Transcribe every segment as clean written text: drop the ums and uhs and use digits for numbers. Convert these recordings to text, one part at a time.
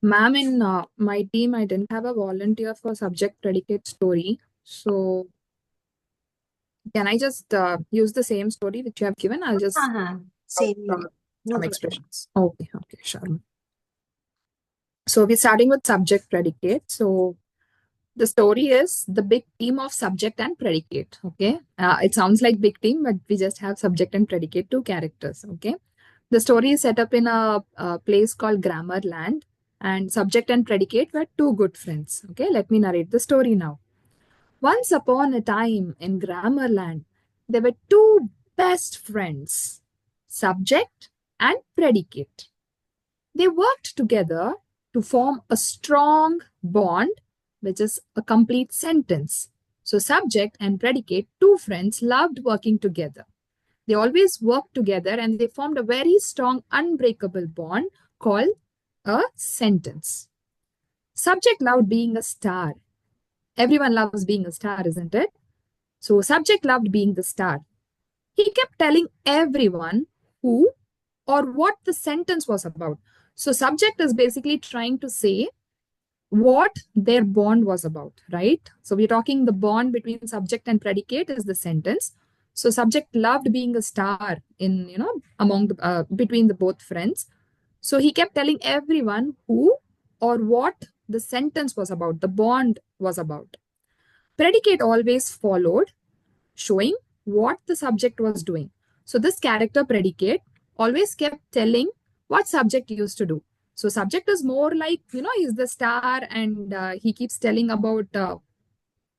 Ma'am, in my team, I didn't have a volunteer for subject predicate story. So can I just use the same story which you have given? I'll just out Same here. No some problem. expressions. Okay, okay, sure. So we're starting with subject predicate. So the story is the big team of subject and predicate. Okay, it sounds like big team, but we just have subject and predicate, two characters. Okay, the story is set up in a place called Grammar Land, and subject and predicate were two good friends. Okay, let me narrate the story now. Once upon a time in Grammarland, there were two best friends, subject and predicate. They worked together to form a strong bond, which is a complete sentence. So, subject and predicate, two friends loved working together. They always worked together and they formed a very strong, unbreakable bond called a sentence. Subject loved being a star. Everyone loves being a star, isn't it? So, subject loved being the star. He kept telling everyone who or what the sentence was about. So, subject is basically trying to say what their bond was about, right? So, we're talking the bond between subject and predicate is the sentence. So, subject loved being a star in, among the between the both friends. So, he kept telling everyone who or what the sentence was about, the bond was about. Predicate always followed showing what the subject was doing. So this character predicate always kept telling what subject used to do. So subject is more like, he's the star and he keeps telling about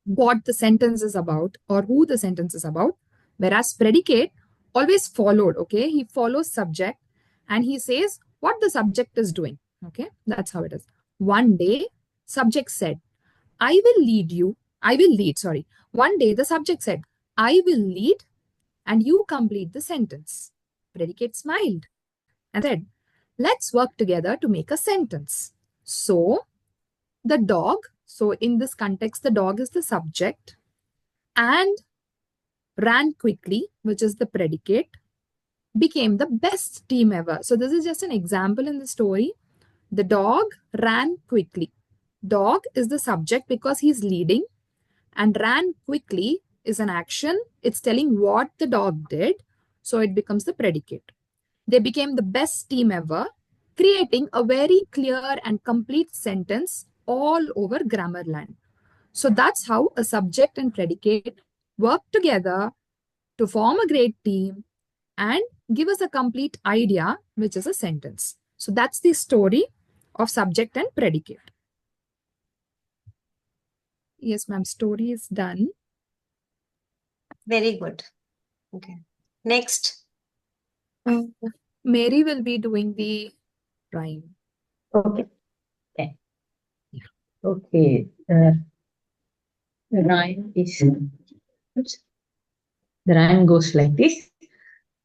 what the sentence is about or who the sentence is about. Whereas predicate always followed, okay? He follows subject and he says what the subject is doing. Okay, that's how it is. One day, subject said, I will lead you. I will lead, sorry. One day the subject said, I will lead and you complete the sentence. Predicate smiled and said, let's work together to make a sentence. So the dog, so in this context, the dog is the subject and ran quickly, which is the predicate, became the best team ever. So this is just an example in the story. The dog ran quickly. Dog is the subject because he's leading, and ran quickly is an action. It's telling what the dog did. So it becomes the predicate. They became the best team ever, creating a very clear and complete sentence all over Grammarland. So that's how a subject and predicate work together to form a great team and give us a complete idea, which is a sentence. So that's the story of subject and predicate. Yes, ma'am, story is done. Very good. Okay. Next. Uh, Mary will be doing the rhyme. Okay. Okay. Okay. The rhyme is the rhyme goes like this.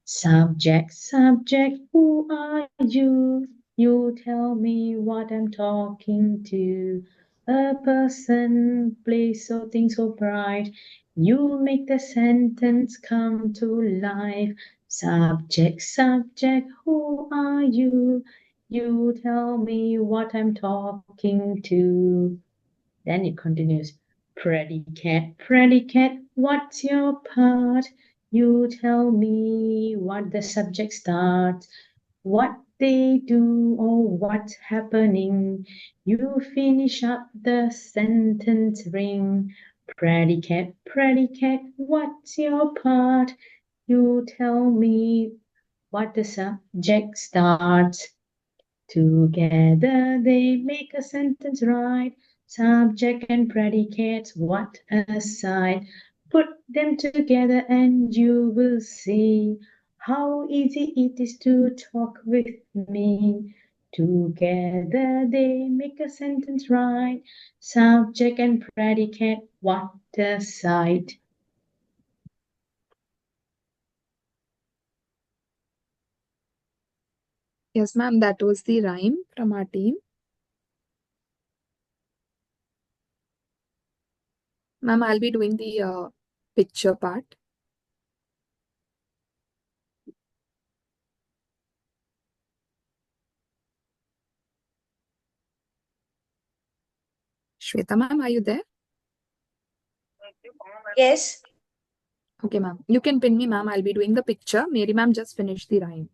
Subject, subject, who are you? You tell me what I'm talking to. A person, place, or thing so bright. You make the sentence come to life. Subject, subject, who are you? You tell me what I'm talking to. Then it continues. Predicate, predicate, what's your part? You tell me what the subject starts, what they do or what's happening. You finish up the sentence ring. Predicate, predicate, what's your part? You tell me what the subject starts. Together they make a sentence right. Subject and predicate, what a sight. Put them together and you will see how easy it is to talk with me. Together they make a sentence right. Subject and predicate, what a sight. Yes, ma'am, that was the rhyme from our team. Ma'am, I'll be doing the picture part. Shweta ma'am, are you there? Yes. Okay, ma'am. You can pin me, ma'am. I'll be doing the picture. Mary ma'am just finished the rhyme.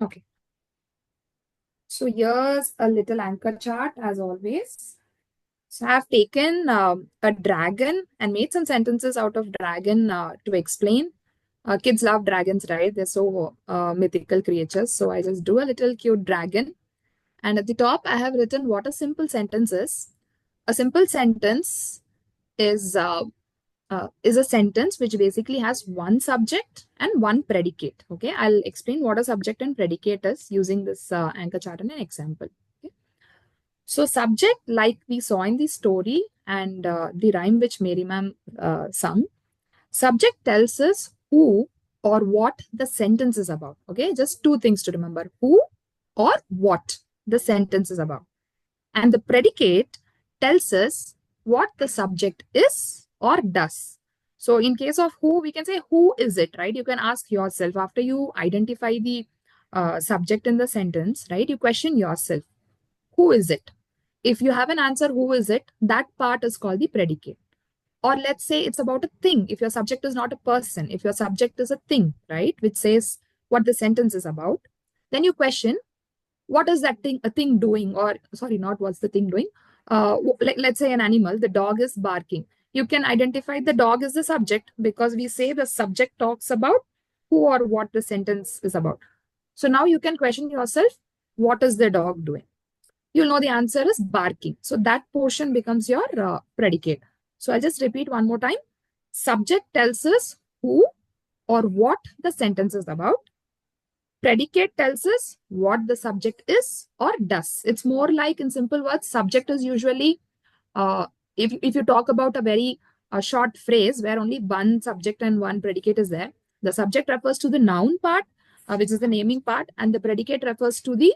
Okay. So here's a little anchor chart as always. So I have taken a dragon and made some sentences out of dragon to explain. Kids love dragons, right? They're so mythical creatures. So I just do a little cute dragon. And at the top, I have written what a simple sentence is. A simple sentence is a sentence which basically has one subject and one predicate. Okay, I'll explain what a subject and predicate is using this anchor chart and an example. Okay? So, subject, like we saw in the story and the rhyme which Mary ma'am sung, subject tells us who or what the sentence is about. Okay, just two things to remember: who or what the sentence is about. And the predicate tells us what the subject is or does. So in case of who, we can say, who is it, right? You can ask yourself after you identify the subject in the sentence, right? You question yourself, who is it? If you have an answer, who is it? That part is called the predicate. Or let's say it's about a thing. If your subject is not a person, if your subject is a thing, right, which says what the sentence is about, then you question, what is that thing, a thing doing? Or sorry, not what's the thing doing. Like let's say an animal, the dog is barking. You can identify the dog is the subject because we say the subject talks about who or what the sentence is about. So now you can question yourself, what is the dog doing? You'll know the answer is barking. So that portion becomes your predicate. So I'll just repeat one more time. Subject tells us who or what the sentence is about. Predicate tells us what the subject is or does. It's more like, in simple words, subject is usually, if you talk about a very short phrase where only one subject and one predicate is there, the subject refers to the noun part, which is the naming part, and the predicate refers to the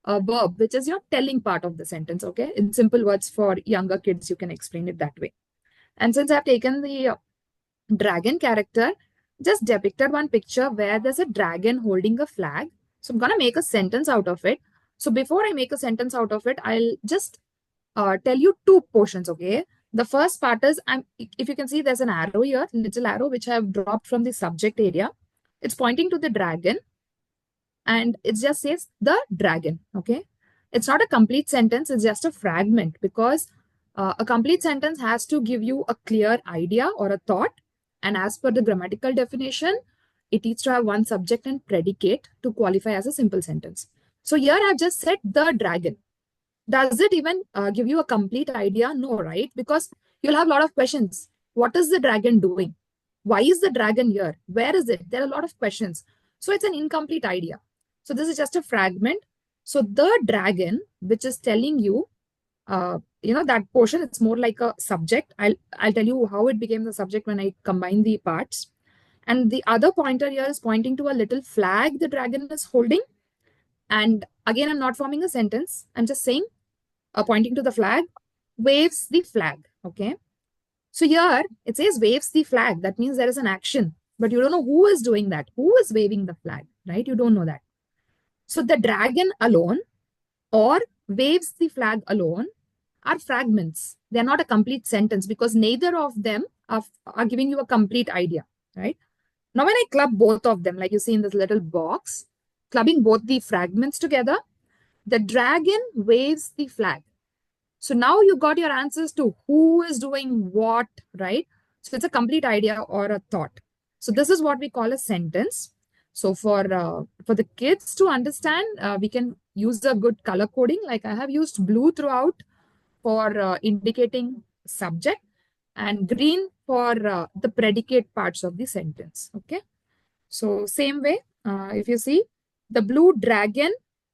verb, which is your telling part of the sentence. Okay, in simple words for younger kids, you can explain it that way. And since I've taken the dragon character, just depicted one picture where there's a dragon holding a flag. So I'm going to make a sentence out of it. So before I make a sentence out of it, I'll just tell you two portions, okay? The first part is, if you can see, there's an arrow here, little arrow, which I have dropped from the subject area. It's pointing to the dragon and it just says the dragon, okay? It's not a complete sentence, it's just a fragment because a complete sentence has to give you a clear idea or a thought. And as per the grammatical definition, it needs to have one subject and predicate to qualify as a simple sentence. So here I've just said the dragon. Does it even give you a complete idea? No, right? Because you'll have a lot of questions. What is the dragon doing? Why is the dragon here? Where is it? There are a lot of questions. So it's an incomplete idea. So this is just a fragment. So the dragon, which is telling you, that portion, it's more like a subject. I'll tell you how it became the subject when I combine the parts. And the other pointer here is pointing to a little flag the dragon is holding. And again, I'm not forming a sentence. I'm just saying, pointing to the flag, waves the flag. Okay. So here it says waves the flag. That means there is an action, but you don't know who is doing that. Who is waving the flag, right? You don't know that. So the dragon alone or waves the flag alone are fragments. They're not a complete sentence because neither of them are giving you a complete idea, right? Now, when I club both of them, like you see in this little box, clubbing both the fragments together, the dragon waves the flag. So now you got your answers to who is doing what, right? So it's a complete idea or a thought. So this is what we call a sentence. So for the kids to understand, we can use a good color coding. Like I have used blue throughout for indicating subject and green for the predicate parts of the sentence. Okay. So same way, if you see, the blue dragon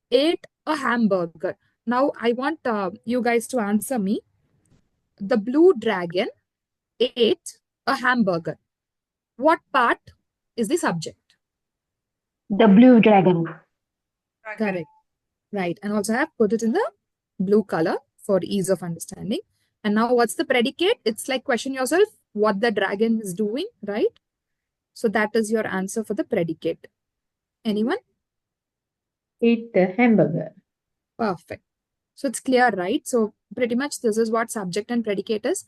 ate a hamburger. Now I want you guys to answer me. The blue dragon ate a hamburger. What part is the subject? The blue dragon. Correct. Right. And also I have put it in the blue color for ease of understanding. And now what's the predicate? It's like question yourself what the dragon is doing, right? So that is your answer for the predicate. Anyone? Eat the hamburger. Perfect. So it's clear, right? So pretty much this is what subject and predicate is.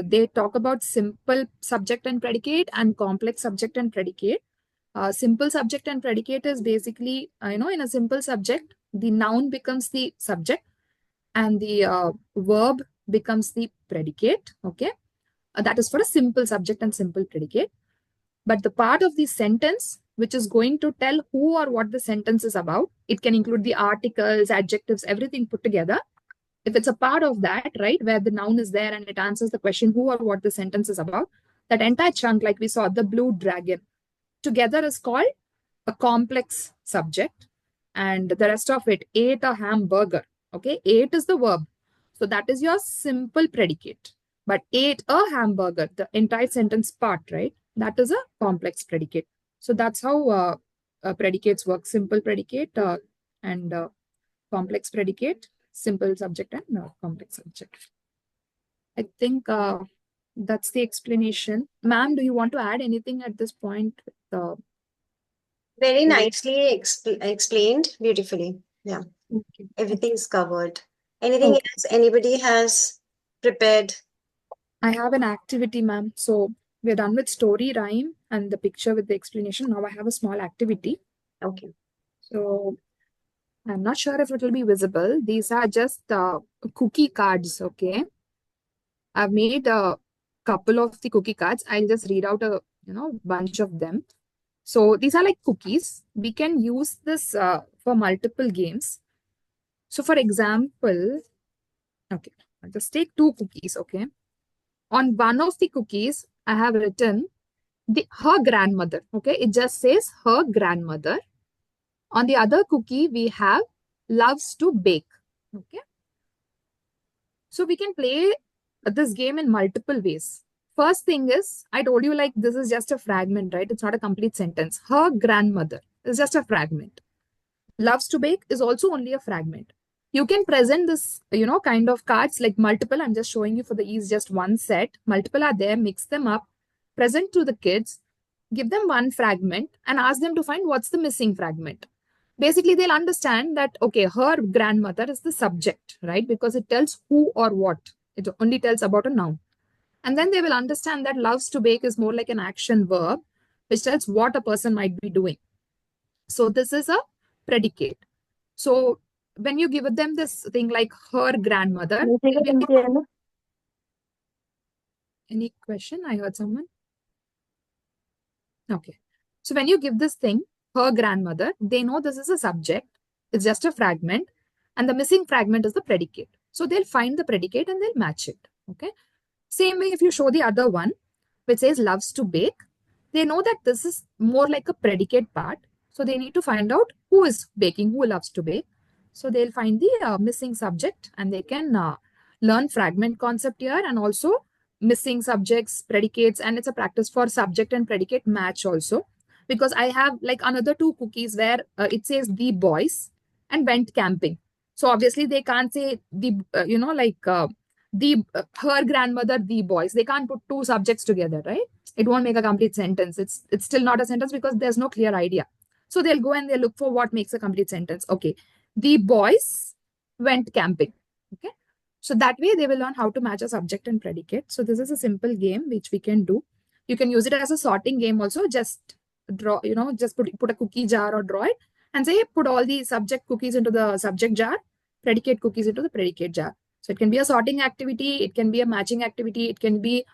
They talk about simple subject and predicate and complex subject and predicate. Simple subject and predicate is basically, in a simple subject, the noun becomes the subject and the verb becomes the predicate. Okay. That is for a simple subject and simple predicate. But the part of the sentence which is going to tell who or what the sentence is about, it can include the articles, adjectives, everything put together. If it's a part of that, right, where the noun is there and it answers the question who or what the sentence is about, that entire chunk, like we saw, the blue dragon, together is called a complex subject. And the rest of it, ate a hamburger. Okay, ate is the verb. So that is your simple predicate. But ate a hamburger, the entire sentence part, right? That is a complex predicate. So that's how predicates work. Simple predicate and complex predicate, simple subject and complex subject. I think that's the explanation. Ma'am, do you want to add anything at this point? Very nicely explained, beautifully. Yeah, Okay. everything's covered. Anything Okay. else anybody has prepared? I have an activity, ma'am. So we're done with story, rhyme, and the picture with the explanation. Now I have a small activity. Okay. So I'm not sure if it will be visible. These are just cookie cards, okay? I've made a couple of the cookie cards. I'll just read out a bunch of them. So these are like cookies. We can use this for multiple games. So for example, okay, I'll just take two cookies, okay? On one of the cookies, I have written her grandmother, okay? It just says her grandmother. On the other cookie, we have loves to bake, okay? So we can play this game in multiple ways. First thing is, I told you like this is just a fragment, right? It's not a complete sentence. Her grandmother is just a fragment. Loves to bake is also only a fragment. You can present this, kind of cards like multiple. I'm just showing you for the ease, just one set. Multiple are there, mix them up, present to the kids, give them one fragment, and ask them to find what's the missing fragment. Basically, they'll understand that, okay, her grandmother is the subject, right? Because it tells who or what, it only tells about a noun. And then they will understand that loves to bake is more like an action verb, which tells what a person might be doing. So this is a predicate. So when you give them this thing like her grandmother, any question? I heard someone. Okay. So when you give this thing, her grandmother, they know this is a subject. It's just a fragment. And the missing fragment is the predicate. So they'll find the predicate and they'll match it. Okay. Same way, if you show the other one, which says loves to bake, they know that this is more like a predicate part. So they need to find out who is baking, who loves to bake. So they'll find the missing subject and they can learn fragment concept here and also missing subjects, predicates, and it's a practice for subject and predicate match also. Because I have like another two cookies where it says the boys and went camping. So obviously they can't say the, the her grandmother, the boys. They can't put two subjects together, right? It won't make a complete sentence. It's still not a sentence because there's no clear idea. So they'll go and they'll look for what makes a complete sentence. Okay, the boys went camping. Okay, so that way they will learn how to match a subject and predicate. So this is a simple game which we can do. You can use it as a sorting game also. Just draw, just put a cookie jar or draw it and say put all the subject cookies into the subject jar, predicate cookies into the predicate jar. So it can be a sorting activity, it can be a matching activity, it can be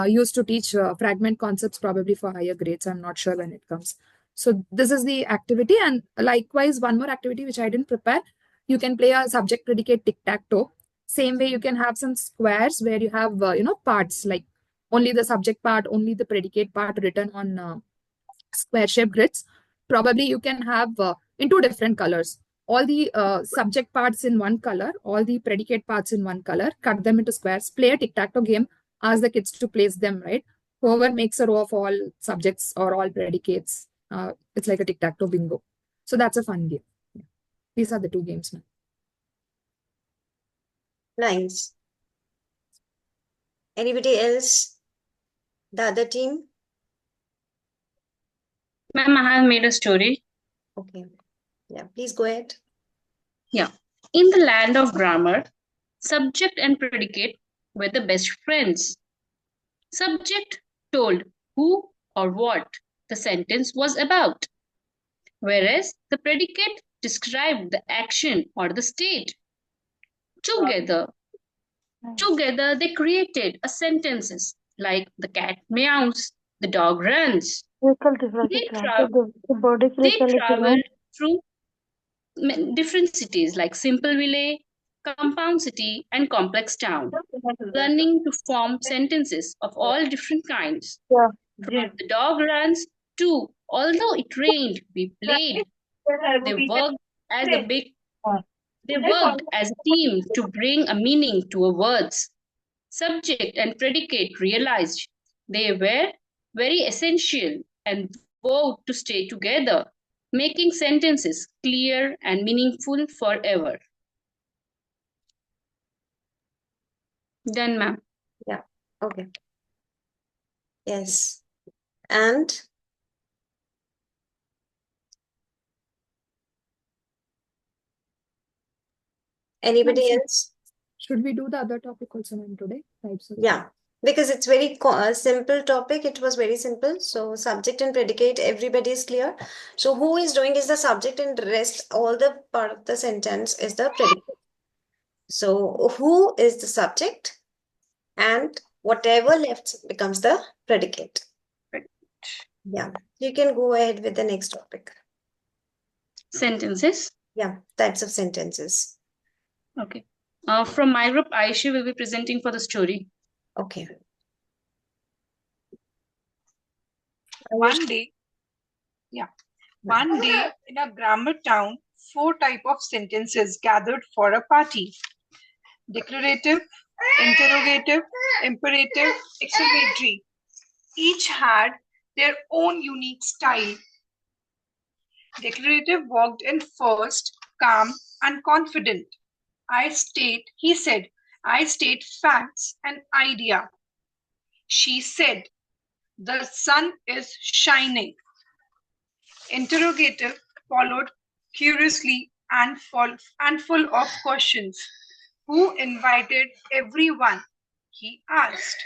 used to teach fragment concepts probably for higher grades. I'm not sure when it comes. So this is the activity, and likewise one more activity which I didn't prepare. You can play a subject predicate tic-tac-toe. Same way you can have some squares where you have parts like only the subject part, only the predicate part written on square shaped grids. Probably you can have in two different colors. All the subject parts in one color, all the predicate parts in one color, cut them into squares, play a tic-tac-toe game, ask the kids to place them, right? Whoever makes a row of all subjects or all predicates, it's like a tic-tac-toe bingo. So that's a fun game. Yeah. These are the two games now. Nice. Anybody else? The other team? Ma'am, I have made a story. Okay. Yeah, please go ahead. Yeah. In the land of grammar, subject and predicate were the best friends. Subject told who or what the sentence was about, whereas the predicate described the action or the state. Together, Together they created a sentences like the cat meows, the dog runs. They, tra- they traveled through different cities like simple village, compound city, and complex town, learning to form sentences of all different kinds. From the dog runs to although it rained, we played. They worked as a big they worked as a team to bring a meaning to a words. Subject and predicate realized they were very essential and vowed to stay together, making sentences clear and meaningful forever. Done, ma'am. Yeah. Okay. Yes. And anybody else? Should we do the other topic also, ma'am, today? Types of Yeah, because it's very simple topic. It was very simple. So subject and predicate, everybody is clear. So who is doing is the subject and rest, all the part of the sentence is the predicate. So who is the subject and whatever left becomes the predicate. Yeah, you can go ahead with the next topic. Sentences. Yeah, types of sentences. Okay. From my group, Aisha will be presenting for the story. Okay. One day in a grammar town, 4 types of sentences gathered for a party: declarative, interrogative, imperative, exclamatory. Each had their own unique style. Declarative walked in first, calm and confident. He said, I state facts and idea. She said, the sun is shining. Interrogative followed curiously and full of questions. Who invited everyone? He asked.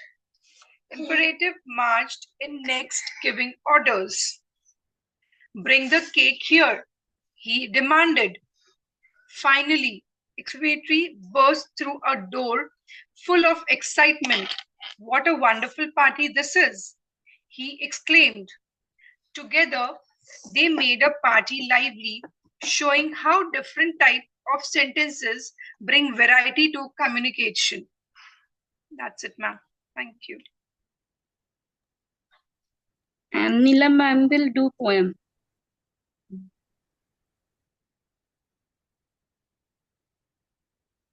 Imperative marched in next, giving orders. Bring the cake here, he demanded. Finally, exclamatory burst through a door full of excitement. What a wonderful party this is, he exclaimed. Together, they made a party lively, showing how different types of sentences bring variety to communication. That's it, ma'am. Thank you. And Neelam ma'am will do poem.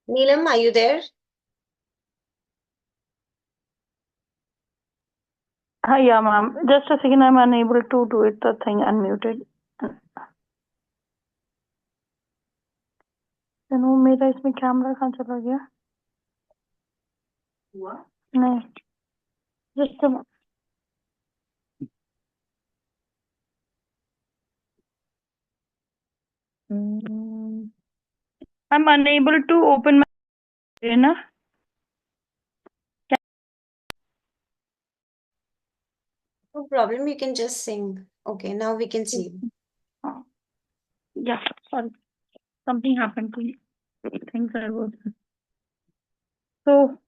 Neelam, are you there? Yeah, ma'am. Just a second, I'm unable to do it. The thing unmuted. वो मेरा इसमें camera कहाँ चला गया? नहीं. Just a I'm unable to open my na. No problem, you can just sing. Okay, now we can see. Yeah, sorry. Something happened to me. Things are working. So,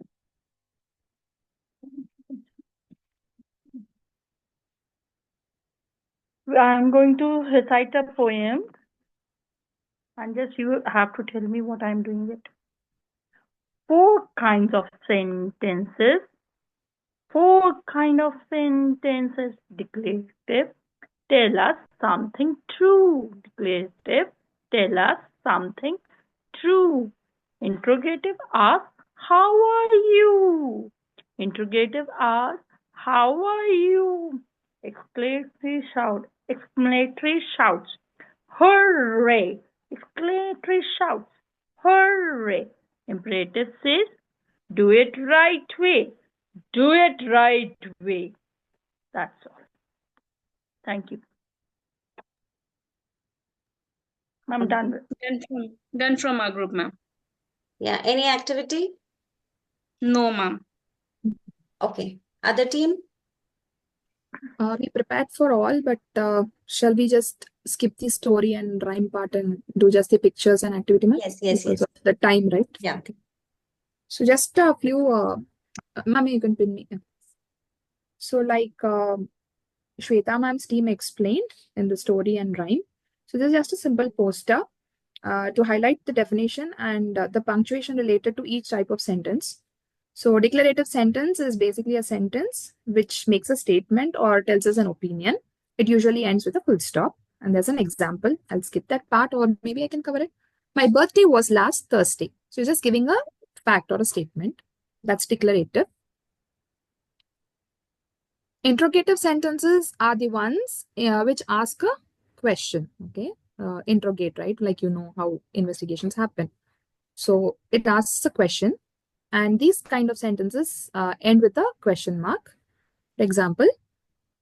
I'm going to recite a poem, and just you have to tell me what I'm doing it. 4 kinds of sentences. 4 kind of sentences. Declarative, tell us something true. Declarative, tell us something true. Interrogative, ask, how are you? Interrogative, ask, how are you? Exclamatory shouts, hooray! Exclamatory shouts, hooray! Imperative says, do it right way. Do it right way. That's all. Thank you. I'm done with. Done from our group, ma'am. Yeah. Any activity? No, ma'am. Okay. Other team? We prepared for all, but shall we just skip the story and rhyme part and do just the pictures and activity, ma'am? Yes. Because of the time, right? Yeah. Okay. So just a few, ma'am, you can pin me. So like Shweta ma'am's team explained in the story and rhyme. So this is just a simple poster to highlight the definition and the punctuation related to each type of sentence. So declarative sentence is basically a sentence which makes a statement or tells us an opinion. It usually ends with a full stop. And there's an example. I'll skip that part or maybe I can cover it. My birthday was last Thursday. So you're just giving a fact or a statement. That's declarative. Interrogative sentences are the ones which ask a question. Okay. Interrogate, right? Like you know how investigations happen. So it asks a question. And these kind of sentences end with a question mark. For example,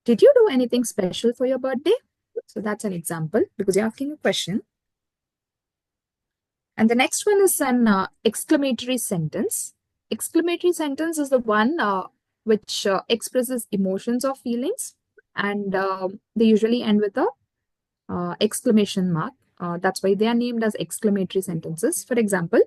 did you do anything special for your birthday? So that's an example because you're asking a question. And the next one is an exclamatory sentence. Exclamatory sentence is the one which expresses emotions or feelings. And they usually end with a exclamation mark. That's why they are named as exclamatory sentences. For example,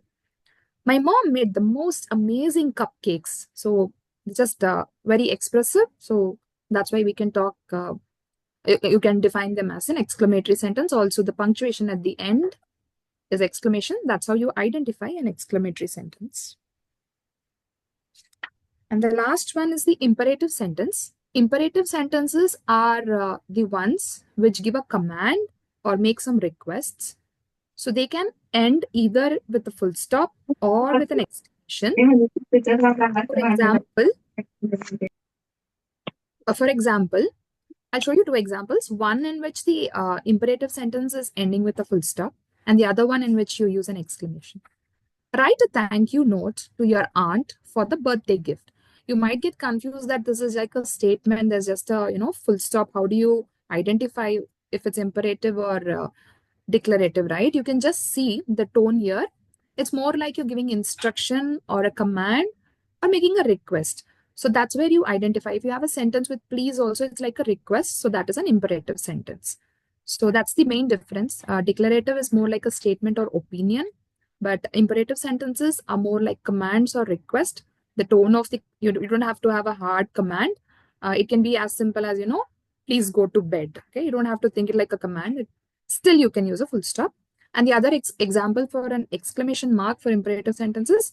my mom made the most amazing cupcakes. So just very expressive. So that's why we can talk, you can define them as an exclamatory sentence. Also, the punctuation at the end is exclamation. That's how you identify an exclamatory sentence. And the last one is the imperative sentence. Imperative sentences are the ones which give a command or make some requests. So they can end either with a full stop or with an exclamation. For example, I'll show you two examples. One in which the imperative sentence is ending with a full stop, and the other one in which you use an exclamation. Write a thank you note to your aunt for the birthday gift. You might get confused that this is like a statement. There's just a full stop. How do you identify if it's imperative or declarative, right? You can just see the tone here. It's more like you're giving instruction or a command or making a request. So that's where you identify. If you have a sentence with please also, it's like a request. So that is an imperative sentence. So that's the main difference. Declarative is more like a statement or opinion, but imperative sentences are more like commands or request. The tone of you don't have to have a hard command. It can be as simple as, please go to bed. Okay. You don't have to think it like a command. Still, you can use a full stop. And the other example for an exclamation mark for imperative sentences,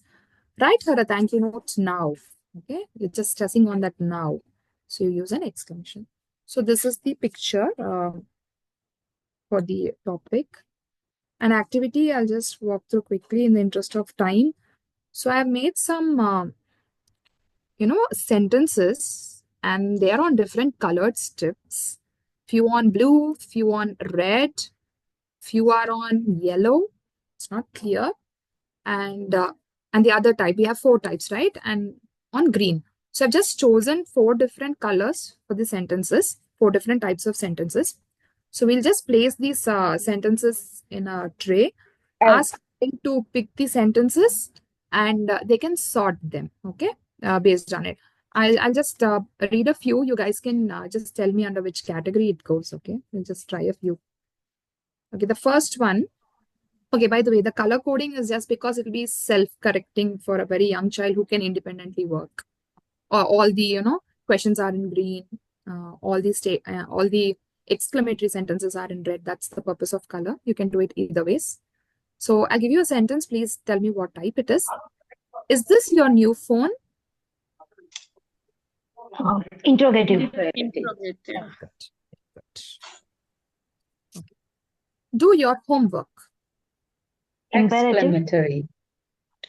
write her a thank you note now. Okay, you're just stressing on that now. So you use an exclamation. So this is the picture for the topic. An activity, I'll just walk through quickly in the interest of time. So I've made some, sentences and they are on different colored strips. Few on blue, few on red, few are on yellow. It's not clear. And the other type, we have 4 types, right? And on green. So I've just chosen 4 different colors for the sentences, 4 different types of sentences. So we'll just place these sentences in a tray, ask them to pick the sentences, and they can sort them, okay, based on it. I'll just read a few. You guys can just tell me under which category it goes, okay? We'll just try a few. Okay, the first one. Okay, by the way, the color coding is just because it'll be self-correcting for a very young child who can independently work. All the, questions are in green. All the exclamatory sentences are in red. That's the purpose of color. You can do it either ways. So I'll give you a sentence. Please tell me what type it is. Is this your new phone? Interrogative. Interrogative. Good. Okay. Do your homework. Exclamatory.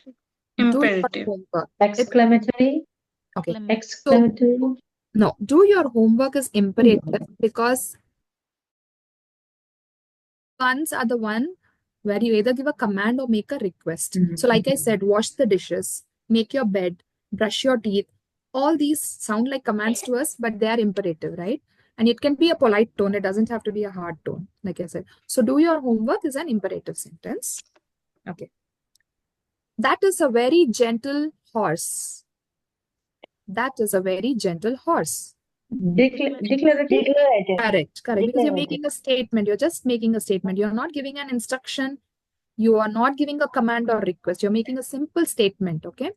Do your Imperative. homework. Exclamatory. Okay. Exclamatory. No, do your homework is imperative because ones are the one where you either give a command or make a request. So like I said, wash the dishes, make your bed, brush your teeth. All these sound like commands to us, but they are imperative, right? And it can be a polite tone. It doesn't have to be a hard tone, like I said. So do your homework is an imperative sentence. Okay. That is a very gentle horse. That is a very gentle horse. Declarative. Correct, correct. Because you're Declarative. making a statement. You're just making a statement. You're not giving an instruction. You are not giving a command or request. You're making a simple statement, okay?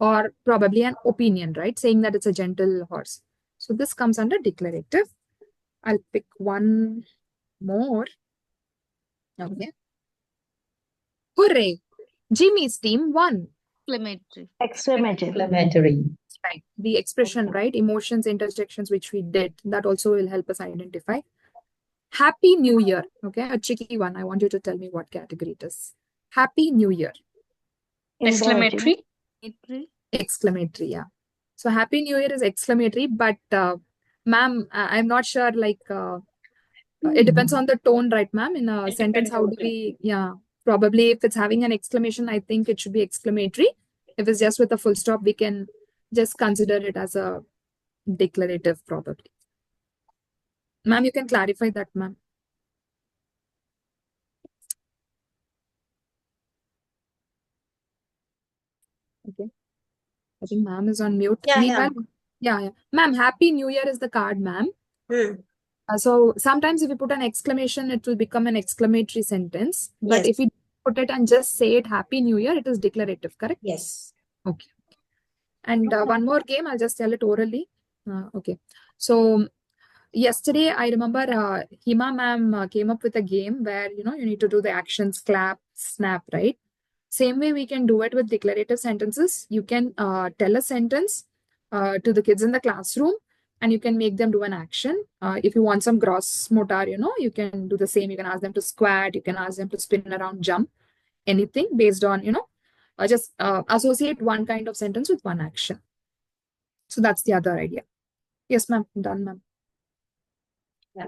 Or probably an opinion, right? Saying that it's a gentle horse. So this comes under declarative. I'll pick one more. Okay. Hooray! Jimmy's team won. Exclamatory. Right. The expression, right? Emotions, intersections, which we did. That also will help us identify. Happy New Year. Okay. A tricky one. I want you to tell me what category it is. Happy New Year. Exclamatory. Exclamatory. Yeah. So Happy New Year is exclamatory, but ma'am, I'm not sure, like, it depends on the tone, right, ma'am? In a sentence, how do we, yeah, probably if it's having an exclamation, I think it should be exclamatory. If it's just with a full stop, we can just consider it as a declarative, probably. Ma'am, you can clarify that, ma'am. Okay. I think ma'am is on mute. Yeah, Meanwhile, yeah. Ma'am, Happy New Year is the card, ma'am. So sometimes if you put an exclamation, it will become an exclamatory sentence. But Yes. if you put it and just say it Happy New Year, it is declarative, correct? Yes. Okay. And one more game, I'll just tell it orally. Okay. So yesterday, I remember Hima ma'am came up with a game where, you need to do the actions, clap, snap, right? Same way we can do it with declarative sentences. You can tell a sentence to the kids in the classroom and you can make them do an action. If you want some gross motor, you can do the same. You can ask them to squat. You can ask them to spin around, jump, anything based on, just associate one kind of sentence with one action. So that's the other idea. Yes, ma'am. Done, ma'am. Yeah.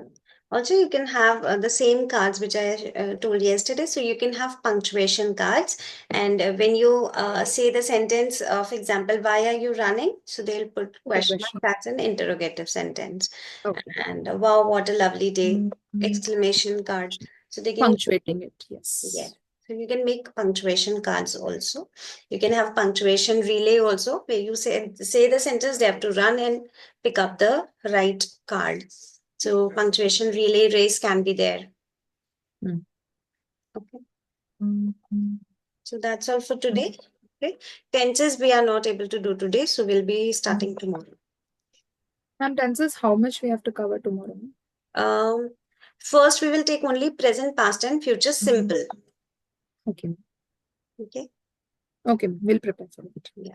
Also, you can have the same cards which I told yesterday. So you can have punctuation cards. And when you say the sentence, for example, why are you running? So they'll put question mark. That's an interrogative sentence. Okay. And wow, what a lovely day! Exclamation card. So they can Punctuating it. Yes. Yeah. So you can make punctuation cards also. You can have punctuation relay also, where you say the sentence, they have to run and pick up the right card. So punctuation relay race can be there. Okay. So that's all for today. Okay. Tenses we are not able to do today, so we'll be starting tomorrow. Ma'am, tenses, how much we have to cover tomorrow? First we will take only present, past, and future simple. Okay. Okay. Okay, we'll prepare for it. Yeah.